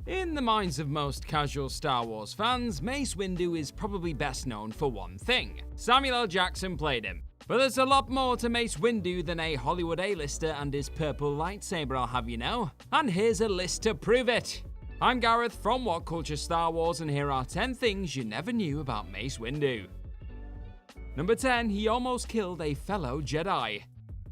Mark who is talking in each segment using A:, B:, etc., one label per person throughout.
A: In the minds of most casual Star Wars fans, Mace Windu is probably best known for one thing: Samuel L. Jackson played him. But there's a lot more to Mace Windu than a Hollywood A-lister and his purple lightsaber, I'll have you know. And here's a list to prove it. I'm Gareth from What Culture Star Wars, and here are 10 things you never knew about Mace Windu. Number 10, he almost killed a fellow Jedi.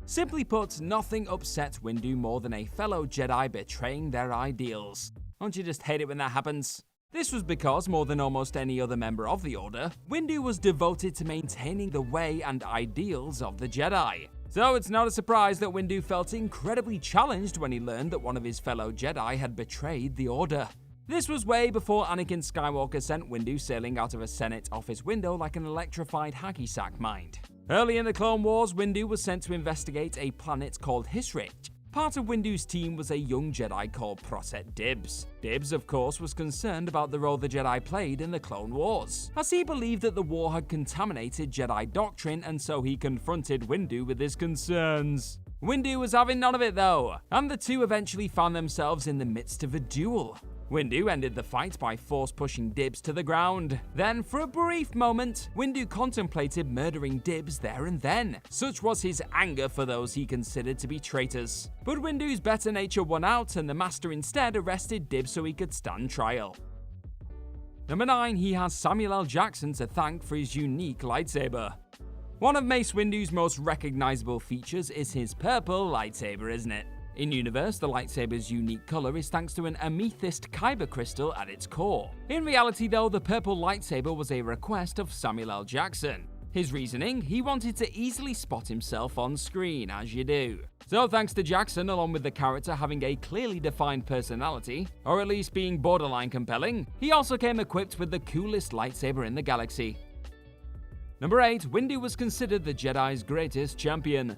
A: Simply put, nothing upsets Windu more than a fellow Jedi betraying their ideals. Don't you just hate it when that happens? This was because, more than almost any other member of the Order, Windu was devoted to maintaining the way and ideals of the Jedi. So it's not a surprise that Windu felt incredibly challenged when he learned that one of his fellow Jedi had betrayed the Order. This was way before Anakin Skywalker sent Windu sailing out of a Senate office window like an electrified hacky sack mind. Early in the Clone Wars, Windu was sent to investigate a planet called Hisrich. Part of Windu's team was a young Jedi called Proset Dibbs. Dibbs, of course, was concerned about the role the Jedi played in the Clone Wars, as he believed that the war had contaminated Jedi doctrine, and so he confronted Windu with his concerns. Windu was having none of it though, and the two eventually found themselves in the midst of a duel. Windu ended the fight by force-pushing Dibbs to the ground. Then, for a brief moment, Windu contemplated murdering Dibbs there and then. Such was his anger for those he considered to be traitors. But Windu's better nature won out, and the Master instead arrested Dibbs so he could stand trial. Number 9, he has Samuel L. Jackson to thank for his unique lightsaber. One of Mace Windu's most recognizable features is his purple lightsaber, isn't it? In universe, the lightsaber's unique color is thanks to an amethyst kyber crystal at its core. In reality though, the purple lightsaber was a request of Samuel L. Jackson. His reasoning? He wanted to easily spot himself on screen, as you do. So thanks to Jackson, along with the character having a clearly defined personality, or at least being borderline compelling, he also came equipped with the coolest lightsaber in the galaxy. Number 8, Windu was considered the Jedi's greatest champion.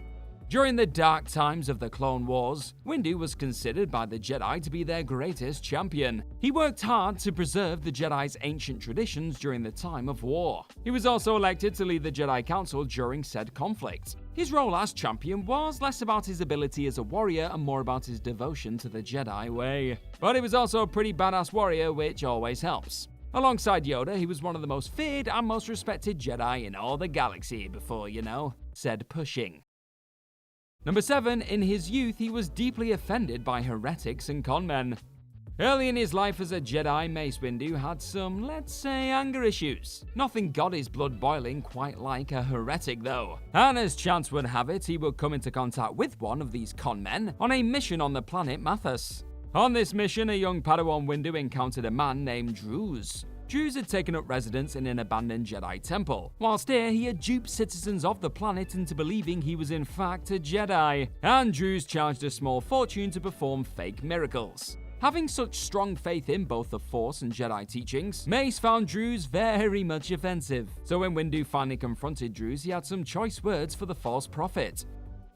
A: During the dark times of the Clone Wars, Windu was considered by the Jedi to be their greatest champion. He worked hard to preserve the Jedi's ancient traditions during the time of war. He was also elected to lead the Jedi Council during said conflict. His role as champion was less about his ability as a warrior and more about his devotion to the Jedi way. But he was also a pretty badass warrior, which always helps. Alongside Yoda, he was one of the most feared and most respected Jedi in all the galaxy before, said pushing. Number 7, in his youth, he was deeply offended by heretics and conmen. Early in his life as a Jedi, Mace Windu had some, let's say, anger issues. Nothing got his blood boiling quite like a heretic though. And as chance would have it, he would come into contact with one of these conmen on a mission on the planet Mathas. On this mission, a young Padawan Windu encountered a man named Druze. Druze had taken up residence in an abandoned Jedi temple. Whilst here, he had duped citizens of the planet into believing he was in fact a Jedi, and Druze charged a small fortune to perform fake miracles. Having such strong faith in both the Force and Jedi teachings, Mace found Druze very much offensive. So when Windu finally confronted Druze, he had some choice words for the false prophet.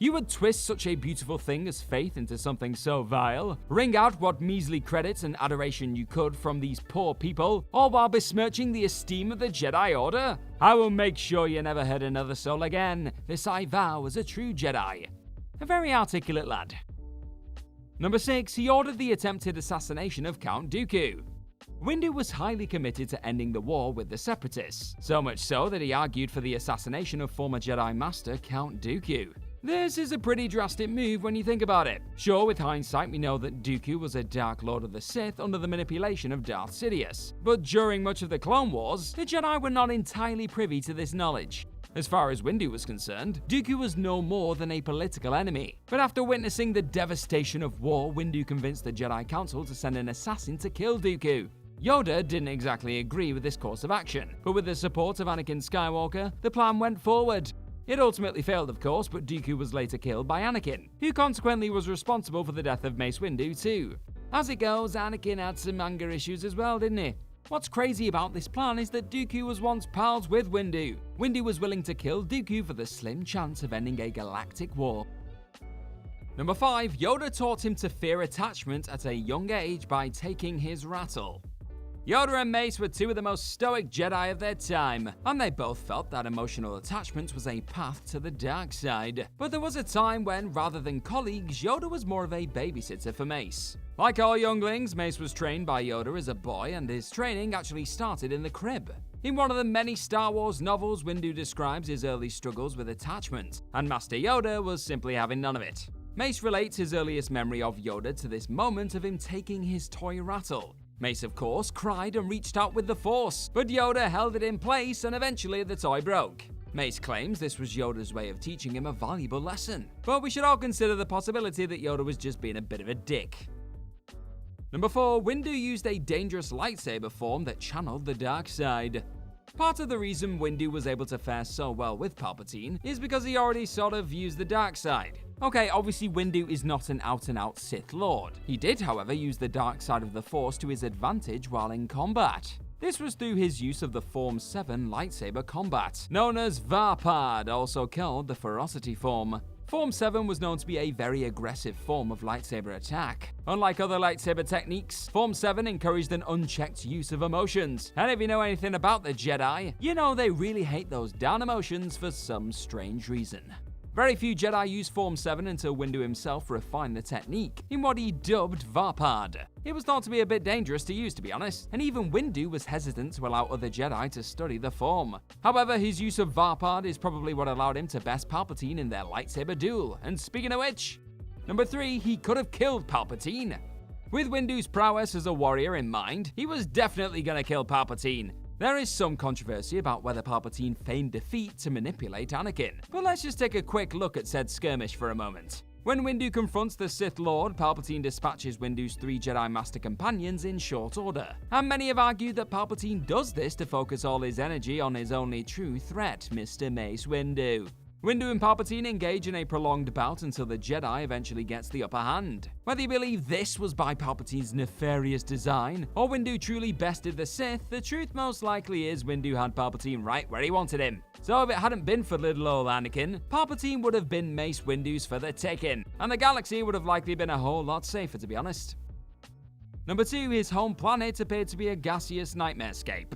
A: You would twist such a beautiful thing as faith into something so vile, wring out what measly credits and adoration you could from these poor people, all while besmirching the esteem of the Jedi Order? I will make sure you never hurt another soul again. This I vow as a true Jedi. A very articulate lad. Number 6, he ordered the attempted assassination of Count Dooku. Windu was highly committed to ending the war with the Separatists, so much so that he argued for the assassination of former Jedi Master Count Dooku. This is a pretty drastic move when you think about it. Sure, with hindsight, we know that Dooku was a Dark Lord of the Sith under the manipulation of Darth Sidious, but during much of the Clone Wars, the Jedi were not entirely privy to this knowledge. As far as Windu was concerned, Dooku was no more than a political enemy. But after witnessing the devastation of war, Windu convinced the Jedi Council to send an assassin to kill Dooku. Yoda didn't exactly agree with this course of action, but with the support of Anakin Skywalker, the plan went forward. It ultimately failed, of course, but Dooku was later killed by Anakin, who consequently was responsible for the death of Mace Windu too. As it goes, Anakin had some anger issues as well, didn't he? What's crazy about this plan is that Dooku was once pals with Windu. Windu was willing to kill Dooku for the slim chance of ending a galactic war. Number 5, Yoda taught him to fear attachment at a young age by taking his rattle. Yoda and Mace were two of the most stoic Jedi of their time, and they both felt that emotional attachment was a path to the dark side. But there was a time when, rather than colleagues, Yoda was more of a babysitter for Mace. Like all younglings, Mace was trained by Yoda as a boy, and his training actually started in the crib. In one of the many Star Wars novels, Windu describes his early struggles with attachment, and Master Yoda was simply having none of it. Mace relates his earliest memory of Yoda to this moment of him taking his toy rattle. Mace, of course, cried and reached out with the Force, but Yoda held it in place and eventually the toy broke. Mace claims this was Yoda's way of teaching him a valuable lesson, but we should all consider the possibility that Yoda was just being a bit of a dick. Number 4, Windu used a dangerous lightsaber form that channeled the dark side. Part of the reason Windu was able to fare so well with Palpatine is because he already sort of used the dark side. Okay, obviously Windu is not an out-and-out Sith Lord. He did, however, use the dark side of the Force to his advantage while in combat. This was through his use of the Form 7 lightsaber combat, known as Varpad, also called the Ferocity form. Form 7 was known to be a very aggressive form of lightsaber attack. Unlike other lightsaber techniques, Form 7 encouraged an unchecked use of emotions. And if you know anything about the Jedi, you know they really hate those down emotions for some strange reason. Very few Jedi use Form 7 until Windu himself refined the technique in what he dubbed Varpad. It was thought to be a bit dangerous to use, to be honest, and even Windu was hesitant to allow other Jedi to study the form. However, his use of Varpad is probably what allowed him to best Palpatine in their lightsaber duel. And speaking of which, number 3, he could have killed Palpatine. With Windu's prowess as a warrior in mind, he was definitely gonna kill Palpatine. There is some controversy about whether Palpatine feigned defeat to manipulate Anakin, but let's just take a quick look at said skirmish for a moment. When Windu confronts the Sith Lord, Palpatine dispatches Windu's 3 Jedi Master companions in short order, and many have argued that Palpatine does this to focus all his energy on his only true threat, Mr. Mace Windu. Windu and Palpatine engage in a prolonged bout until the Jedi eventually gets the upper hand. Whether you believe this was by Palpatine's nefarious design, or Windu truly bested the Sith, the truth most likely is Windu had Palpatine right where he wanted him. So if it hadn't been for little old Anakin, Palpatine would have been Mace Windu's for the taking, and the galaxy would have likely been a whole lot safer, to be honest. Number 2, his home planet appeared to be a gaseous nightmarescape.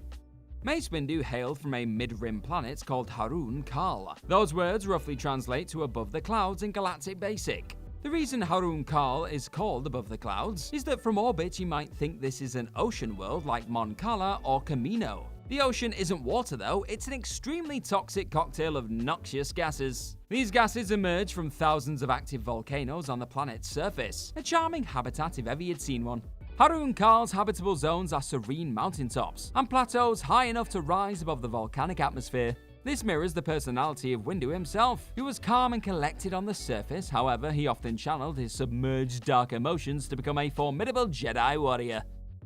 A: Mace Windu hailed from a mid-rim planet called Harun Kal. Those words roughly translate to above the clouds in Galactic Basic. The reason Harun Kal is called above the clouds is that from orbit you might think this is an ocean world like Mon Cala or Camino. The ocean isn't water though, it's an extremely toxic cocktail of noxious gases. These gases emerge from thousands of active volcanoes on the planet's surface, a charming habitat if ever you'd seen one. Harun Kal's habitable zones are serene mountaintops and plateaus high enough to rise above the volcanic atmosphere. This mirrors the personality of Windu himself, who was calm and collected on the surface. However, he often channeled his submerged dark emotions to become a formidable Jedi warrior.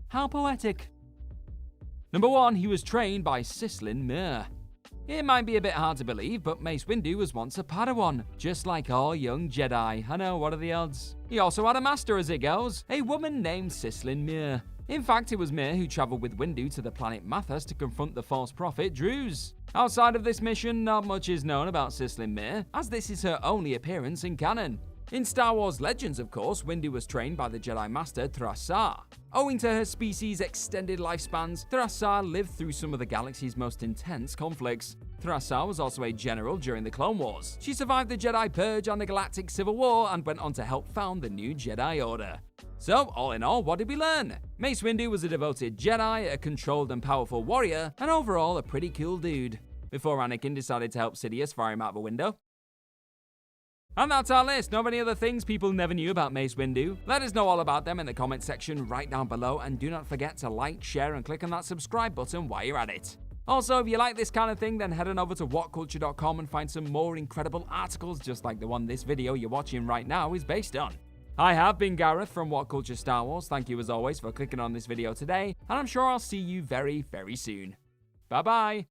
A: How poetic. Number 1, he was trained by Sislin Mir. It might be a bit hard to believe, but Mace Windu was once a Padawan, just like all young Jedi. I know, what are the odds? He also had a master as it goes, a woman named Sislin Mir. In fact, it was Mir who travelled with Windu to the planet Mathas to confront the false prophet Druze. Outside of this mission, not much is known about Sislin Mir, as this is her only appearance in canon. In Star Wars Legends, of course, Windu was trained by the Jedi Master Thrassar. Owing to her species' extended lifespans, Thrassar lived through some of the galaxy's most intense conflicts. Thrassar was also a general during the Clone Wars. She survived the Jedi Purge and the Galactic Civil War and went on to help found the new Jedi Order. So, all in all, what did we learn? Mace Windu was a devoted Jedi, a controlled and powerful warrior, and overall a pretty cool dude. Before Anakin decided to help Sidious fire him out of a window. And that's our list. Know of any other things people never knew about Mace Windu? Let us know all about them in the comment section right down below, and do not forget to like, share, and click on that subscribe button while you're at it. Also, if you like this kind of thing, then head on over to whatculture.com and find some more incredible articles just like the one this video you're watching right now is based on. I have been Gareth from What Culture Star Wars. Thank you as always for clicking on this video today, and I'm sure I'll see you very, very soon. Bye bye!